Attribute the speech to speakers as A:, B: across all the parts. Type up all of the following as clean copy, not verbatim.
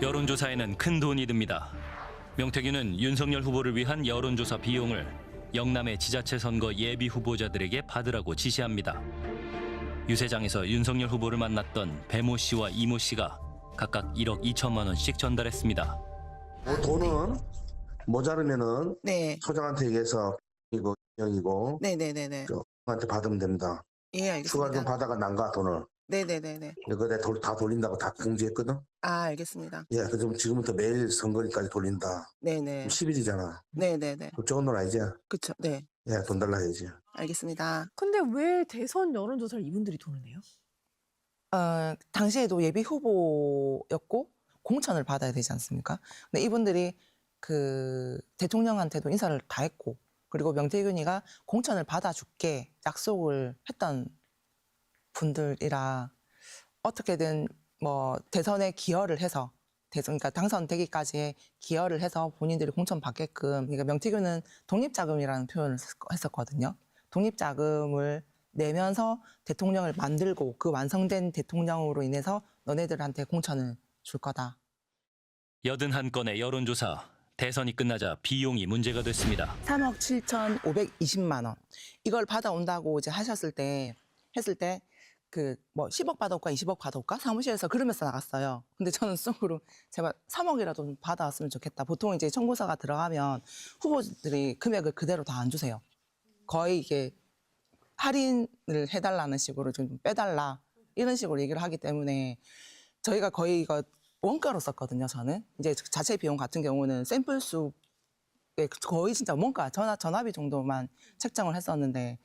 A: 여론조사에는 큰 돈이 듭니다. 명태균은 윤석열 후보를 위한 여론조사 비용을 영남의 지자체 선거 예비 후보자들에게 받으라고 지시합니다. 유세장에서 윤석열 후보를 만났던 배모 씨와 이모 씨가 각각 1억 2천만 원씩 전달했습니다.
B: 돈은 모자르면은
C: 네.
B: 소장한테 얘기해서 이거 영이고
C: 네네네네.
B: 한테 받으면 됩니다.
C: 예, 알겠습니다.
B: 추가 좀 받아가 난가 돈을.
C: 네네네네.
B: 이거 내가 다 돌린다고 다 공지했거든.
C: 아, 알겠습니다.
B: 예, 그럼 지금부터 매일 선거일까지 돌린다.
C: 네네.
B: 10일이잖아.
C: 네네네.
B: 적은 돈 아니지?
C: 그쵸. 네.
B: 예, 돈 달라 해야지.
C: 알겠습니다.
D: 근데 왜 대선 여론조사를 이분들이 돈을 내요?
C: 당시에도 예비 후보였고 공천을 받아야 되지 않습니까? 근데 이분들이 그 대통령한테도 인사를 다 했고, 그리고 명태균이가 공천을 받아줄게 약속을 했던 분들이라 어떻게든 뭐 대선에 기여를 해서 그러니까 당선되기까지의 기여를 해서 본인들이 공천 받게끔, 그러니까 명태균은 독립자금이라는 표현을 했었거든요. 독립자금을 내면서 대통령을 만들고 그 완성된 대통령으로 인해서 너네들한테 공천을 줄 거다.
A: 81건의 여론조사, 대선이 끝나자 비용이 문제가 됐습니다.
C: 3억 7,520만 원. 이걸 받아온다고 이제 했을 때 그 뭐 10억 받아올까 20억 받아올까 사무실에서 그러면서 나갔어요. 근데 저는 속으로 제발 3억이라도 좀 받아왔으면 좋겠다. 보통 이제 청구서가 들어가면 후보들이 금액을 그대로 다 안 주세요. 거의 이게 할인을 해달라는 식으로 좀 빼달라 이런 식으로 얘기를 하기 때문에 저희가 거의 이거 원가로 썼거든요. 저는 이제 자체 비용 같은 경우는 샘플 수에 거의 진짜 원가 전화비 정도만 책정을 했었는데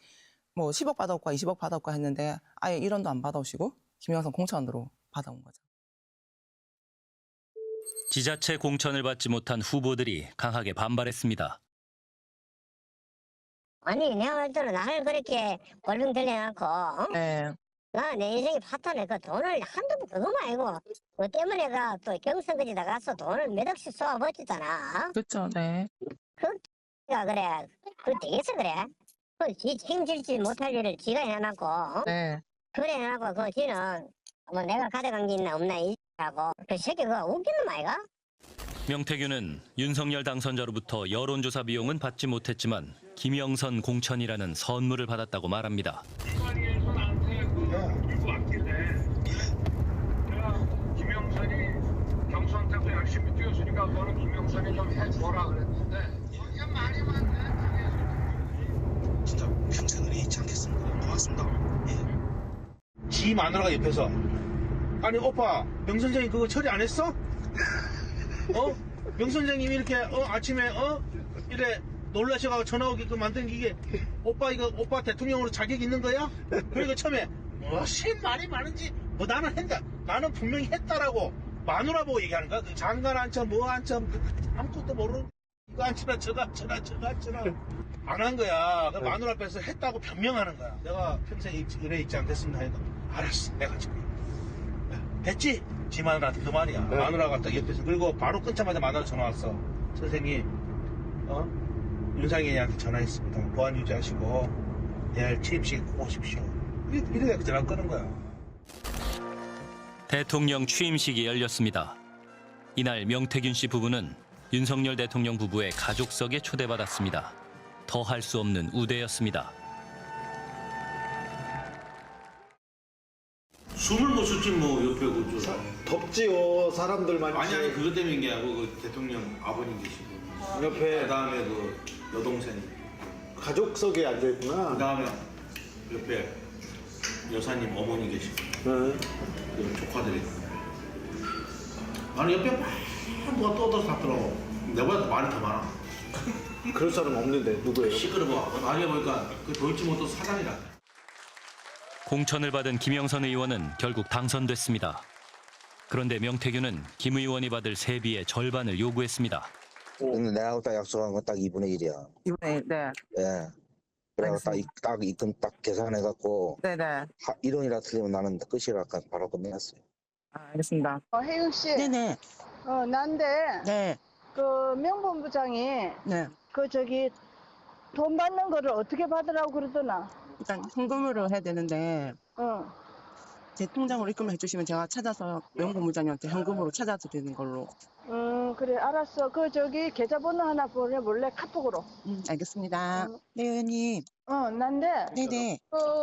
C: 뭐 10억 받아올까 20억 받아올까 했는데 아예 1원도 안 받아오시고 김영선 공천으로 받아온 거죠.
A: 지자체 공천을 받지 못한 후보들이 강하게 반발했습니다.
E: 아니 내가 볼 때는 나를 그렇게 벌렁 들여놓고
C: 네.
E: 나는 내 인생이 파탄에 그 돈을 한두 번 그거만 아니고 그 때문에 또 경선까지 나가서 돈을 몇 억씩 쏘아버렸잖아.
C: 그렇죠. 네.
E: 그가 그래 그 되겠어 그래? 지 책임질지 못할 일을 지가 해놨고
C: 네.
E: 그래 해놓고 그 지는 뭐 내가 가져간 게 있나 없나 이하고 그 새끼 그거 웃기는 말이가?
A: 명태균은 윤석열 당선자로부터 여론조사 비용은 받지 못했지만 김영선 공천이라는 선물을 받았다고 말합니다.
F: 김영선이 경선 때도 열심히 뛰었으니까 너는 김영선이 좀 해줘라 그랬는데 이게 말이 많네.
G: 진짜 평생을 잊지 않겠습니다. 고맙습니다. 예. 지 마누라가 옆에서 아니 오빠 명 선생님 그거 처리 안 했어? 명 선생님이 이렇게 아침에 이래 놀라셔가지고 전화 오게끔 만든 게 오빠 이거 오빠 대통령으로 자격 있는 거야? 그러니까 처음에 무슨 말이 많은지 뭐 나는 했다. 나는 분명히 했다라고 마누라 보고 얘기하는 거야. 그 장관 앉혀 뭐 앉혀 아무것도 모르는 이거 앉혀라 저거 앉혀라 저거 앉혀라 안 한 거야. 그 마누라 앞에서 했다고 변명하는 거야. 내가 평생 은혜 잊지 않겠습니다 하니까 알았어 내가 지금 했지? 지 마누라한테 그 말이야. 마누라가 딱 옆에서 그리고 바로 끊자마자 마누라 전화 왔어. 선생님 윤상현이한테 전화했습니다. 보안 유지하시고 내일 취임식 꼭 오십시오. 이렇게 전화 끄는 거야.
A: 대통령 취임식이 열렸습니다. 이날 명태균 씨 부부는 윤석열 대통령 부부의 가족석에 초대받았습니다. 더 할 수 없는 우대였습니다.
H: 숨을 못 쉬지 뭐 옆에
I: 덥지요 사람들 많이.
H: 아니 그것 때문인 게 아니고 그 대통령 아버님 계시고
I: 옆에
H: 그다음에 그 여동생
I: 가족석에 앉아 있구나.
H: 그다음에 옆에 여사님 어머니 계시고 그 조카들이 아니 옆에 막 누가 떠들었더라고. 내보다 말이 더 많아.
I: 그럴 사람 없는데 누구예요?
H: 시끄러워. 나중에 보니까 그 도이치모터 사장이라.
A: 공천을 받은 김영선 의원은 결국 당선됐습니다. 그런데 명태균은 김 의원이 받을 세비의 절반을 요구했습니다.
J: 근데 내가 딱 약속한 건 딱 2분의 1이야.
C: 2분의 1, 네.
J: 예. 그래서 딱 입금 딱 계산해갖고
C: 네네.
J: 1원이라 틀리면 나는 끝이라 바로 끝냈어요.
C: 알겠습니다.
K: 혜경 씨.
C: 네네.
K: 난데
C: 네.
K: 그 명본부장이
C: 네.
K: 그 저기 돈 받는 거를 어떻게 받으라고 그러더나?
C: 일단 현금으로 해야 되는데 제 통장으로 입금해 주시면 제가 찾아서 명본부장님한테 현금으로 찾아드리는 걸로.
K: 그래, 알았어. 그 저기 계좌번호 하나 보내볼래? 카톡으로.
C: 알겠습니다. 네, 의원님.
K: 난데
C: 네네.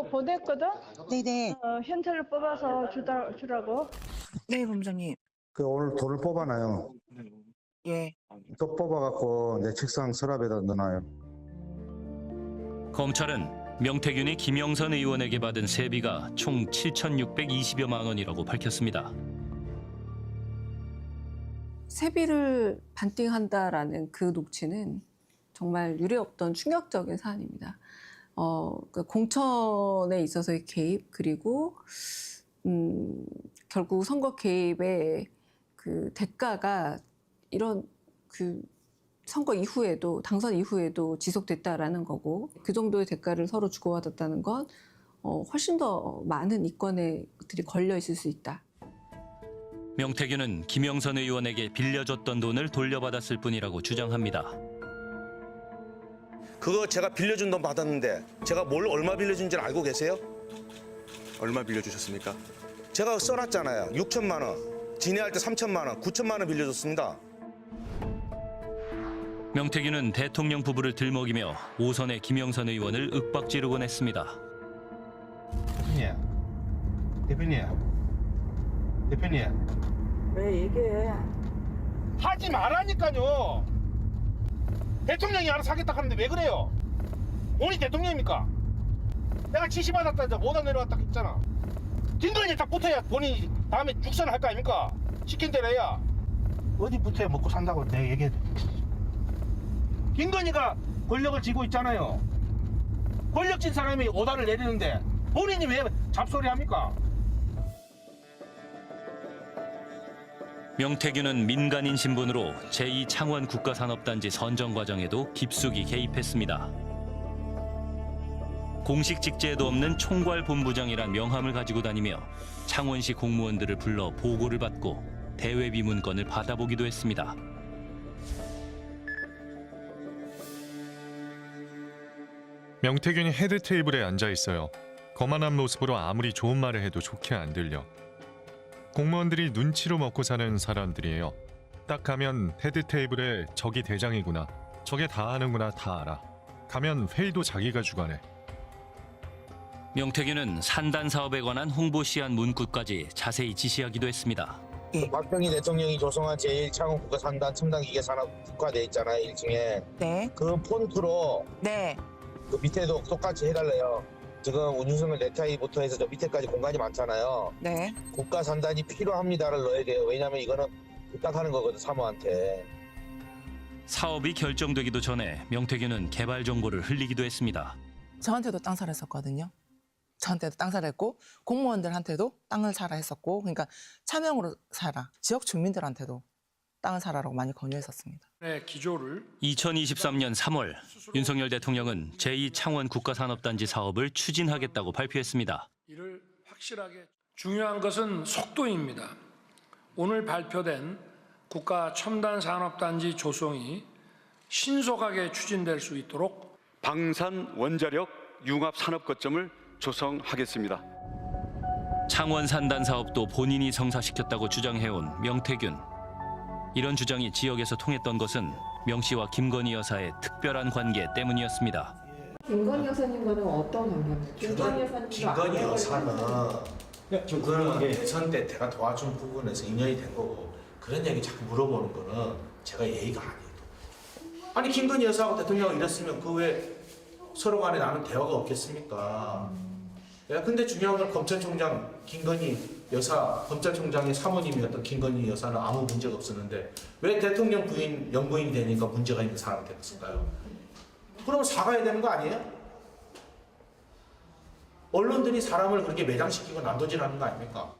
K: 보냈거든.
C: 네네.
K: 현찰로 뽑아서 주라고.
C: 네, 본부장님.
B: 그 오늘 돈을 뽑아놔요.
C: 예.
B: 또 뽑아갖고 내 책상 서랍에다 넣어놔요.
A: 검찰은 명태균이 김영선 의원에게 받은 세비가 총 7,620여만 원이라고 밝혔습니다.
D: 세비를 반띵한다라는 그 녹취는 정말 유례없던 충격적인 사안입니다. 그러니까 공천에 있어서의 개입 그리고 결국 선거 개입의 그 대가가 이런 그 선거 이후에도 당선 이후에도 지속됐다라는 거고 그 정도의 대가를 서로 주고받았다는 건 훨씬 더 많은 이권의 것들이 걸려 있을 수 있다.
A: 명태균은 김영선 의원에게 빌려줬던 돈을 돌려받았을 뿐이라고 주장합니다.
L: 그거 제가 빌려준 돈 받았는데 제가 뭘 얼마 빌려준지는 알고 계세요? 얼마 빌려주셨습니까? 제가 써놨잖아요. 6천만 원. 진해할 때 3천만 원, 9천만 원 빌려줬습니다.
A: 명태균은 대통령 부부를 들먹이며 오선의 김영선 의원을 윽박지르곤 했습니다.
G: 대표님.
K: 왜 얘기해?
G: 하지 말라니까요. 대통령이 알아서 하겠다 하는데 왜 그래요? 본인이 대통령입니까? 내가 지시받았다 이제 못안 내려왔다 했잖아. 김건희 딱 붙어야 본인이 다음에 죽선을 할 거 아닙니까? 시킨 대로 해야. 어디 붙어야 먹고 산다고 내가 얘기해. 김건희가 권력을 쥐고 있잖아요. 권력진 사람이 오다를 내리는데 본인이 왜 잡소리 합니까?
A: 명태균은 민간인 신분으로 제2창원 국가산업단지 선정 과정에도 깊숙이 개입했습니다. 공식 직제에도 없는 총괄본부장이란 명함을 가지고 다니며 창원시 공무원들을 불러 보고를 받고 대외비 문건을 받아보기도 했습니다.
M: 명태균이 헤드 테이블에 앉아 있어요. 거만한 모습으로 아무리 좋은 말을 해도 좋게 안 들려. 공무원들이 눈치로 먹고 사는 사람들이에요. 딱 가면 헤드 테이블에 저기 대장이구나, 저게 다 하는구나 다 알아. 가면 회의도 자기가 주관해.
A: 명태균은 산단 사업에 관한 홍보 시한 문구까지 자세히 지시하기도 했습니다.
J: 박병희 대통령이 조성한 제1창원 국가산단 첨단 기계 산업 국화돼 있잖아요, 1층에.
C: 네.
J: 그 폰트로
C: 네.
J: 그 밑에도 똑같이 해달래요. 지금 운유선을 네타이부터 해서 저 밑에까지 공간이 많잖아요.
C: 네.
J: 국가산단이 필요합니다를 넣어야 돼요. 왜냐하면 이거는 부탁하는 거거든, 사모한테.
A: 사업이 결정되기도 전에 명태균은 개발 정보를 흘리기도 했습니다.
C: 저한테도 땅 사라 했었거든요. 저한테도 땅 사라 했고 공무원들한테도 땅을 사라 했었고 그러니까 차명으로 사라. 지역 주민들한테도 땅을 사라라고 많이 권유했었습니다.
A: 2023년 3월 윤석열 대통령은 제2창원 국가산업단지 사업을 추진하겠다고 발표했습니다.
F: 이를 확실하게 중요한 것은 속도입니다. 오늘 발표된 국가 첨단 산업단지 조성이 신속하게 추진될 수 있도록
N: 방산 원자력 융합 산업 거점을 조성하겠습니다.
A: 창원 산단 사업도 본인이 성사시켰다고 주장해온 명태균. 이런 주장이 지역에서 통했던 것은 명 씨와 김건희 여사의 특별한 관계 때문이었습니다.
D: 김건희 여사님과는 어떤 관계입니까?
G: 김건희 여사는 그런 대선 때 제가 도와준 부분에서 인연이 된 거고 그런 얘기 자꾸 물어보는 거는 제가 예의가 아니에요. 아니 김건희 여사하고 대통령이 이랬으면 그 왜 서로 간에 나는 대화가 없겠습니까? 근데 중요한 건 검찰총장 김건희 여사, 검찰총장의 사모님이었던 김건희 여사는 아무 문제가 없었는데 왜 대통령 부인, 영부인이 되니까 문제가 있는 사람이 됐을까요? 그러면 사과해야 되는 거 아니에요? 언론들이 사람을 그렇게 매장시키고 난도질하는 거 아닙니까?